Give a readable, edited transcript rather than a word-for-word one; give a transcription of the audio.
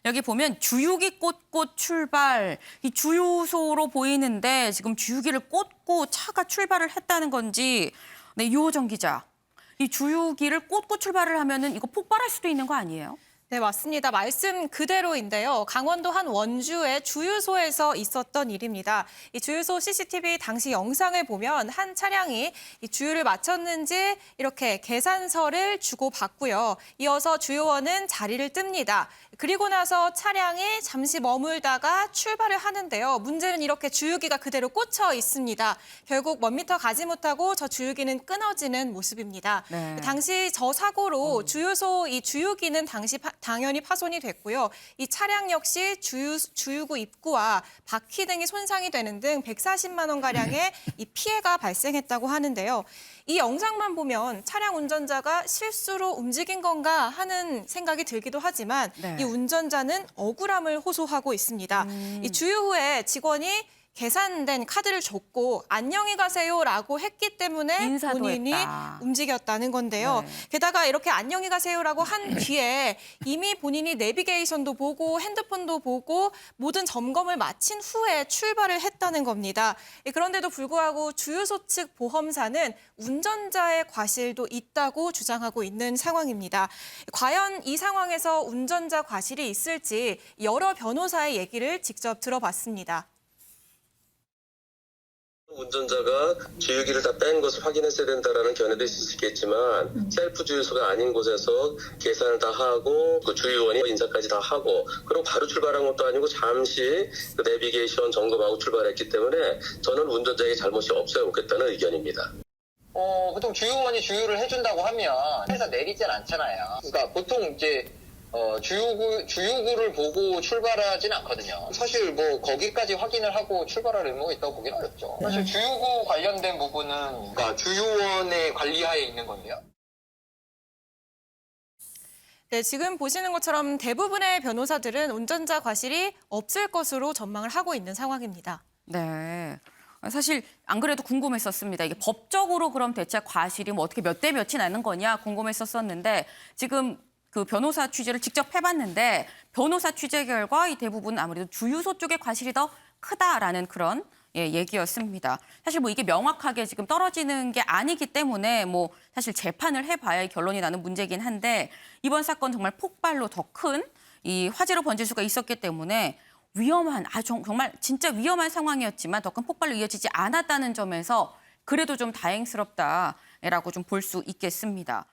여기 보면 주유기 꽂고 출발, 이 주유소로 보이는데 지금 주유기를 꽂고 차가 출발을 했다는 건지, 네, 유호정 기자. 이 주유기를 꽂고 출발을 하면은 이거 폭발할 수도 있는 거 아니에요? 네, 맞습니다. 말씀 그대로인데요. 강원도 한 원주의 주유소에서 있었던 일입니다. 이 주유소 CCTV 당시 영상을 보면 한 차량이 이 주유를 마쳤는지 이렇게 계산서를 주고받고요. 이어서 주유원은 자리를 뜹니다. 그리고 나서 차량이 잠시 머물다가 출발을 하는데요. 문제는 이렇게 주유기가 그대로 꽂혀 있습니다. 결국 몇 미터 가지 못하고 저 주유기는 끊어지는 모습입니다. 네. 당시 저 사고로 주유소 이 주유기는 당연히 파손이 됐고요. 이 차량 역시 주유구 입구와 바퀴 등이 손상이 되는 등 140만 원가량의 이 피해가 발생했다고 하는데요. 이 영상만 보면 차량 운전자가 실수로 움직인 건가 하는 생각이 들기도 하지만 네. 이 운전자는 억울함을 호소하고 있습니다. 이 주유 후에 직원이 계산된 카드를 줬고 안녕히 가세요라고 했기 때문에 인사도 본인이 했다. 움직였다는 건데요. 네. 게다가 이렇게 안녕히 가세요라고 한 뒤에 이미 본인이 내비게이션도 보고 핸드폰도 보고 모든 점검을 마친 후에 출발을 했다는 겁니다. 그런데도 불구하고 주유소 측 보험사는 운전자의 과실도 있다고 주장하고 있는 상황입니다. 과연 이 상황에서 운전자 과실이 있을지 여러 변호사의 얘기를 직접 들어봤습니다. 운전자가 주유기를 다 뺀 것을 확인했어야 된다라는 견해도 있을 수 있겠지만 셀프 주유소가 아닌 곳에서 계산을 다 하고 그 주유원이 인사까지 다 하고 그리고 바로 출발한 것도 아니고 잠시 그 내비게이션 점검하고 출발했기 때문에 저는 운전자의 잘못이 없어야 없겠다는 의견입니다. 보통 주유원이 주유를 해준다고 하면 회사 내리진 않잖아요. 그러니까 보통 이제 주유구를 보고 출발하진 않거든요. 사실 뭐 거기까지 확인을 하고 출발할 의무가 있다고 보기는 어렵죠. 사실 주유구 관련된 부분은 그러니까 주유원의 관리하에 있는 건데요. 네, 지금 보시는 것처럼 대부분의 변호사들은 운전자 과실이 없을 것으로 전망을 하고 있는 상황입니다. 네. 사실 안 그래도 궁금했었습니다. 이게 법적으로 그럼 대체 과실이 뭐 어떻게 몇 대 몇이 나는 거냐 궁금했었는데 지금 그 변호사 취재를 직접 해봤는데 변호사 취재 결과 이 대부분 아무래도 주유소 쪽의 과실이 더 크다라는 그런 얘기였습니다. 사실 뭐 이게 명확하게 지금 떨어지는 게 아니기 때문에 뭐 사실 재판을 해봐야 결론이 나는 문제긴 한데 이번 사건 정말 폭발로 더 큰 이 화재로 번질 수가 있었기 때문에 위험한 정말 진짜 위험한 상황이었지만 더 큰 폭발로 이어지지 않았다는 점에서 그래도 좀 다행스럽다라고 좀 볼 수 있겠습니다.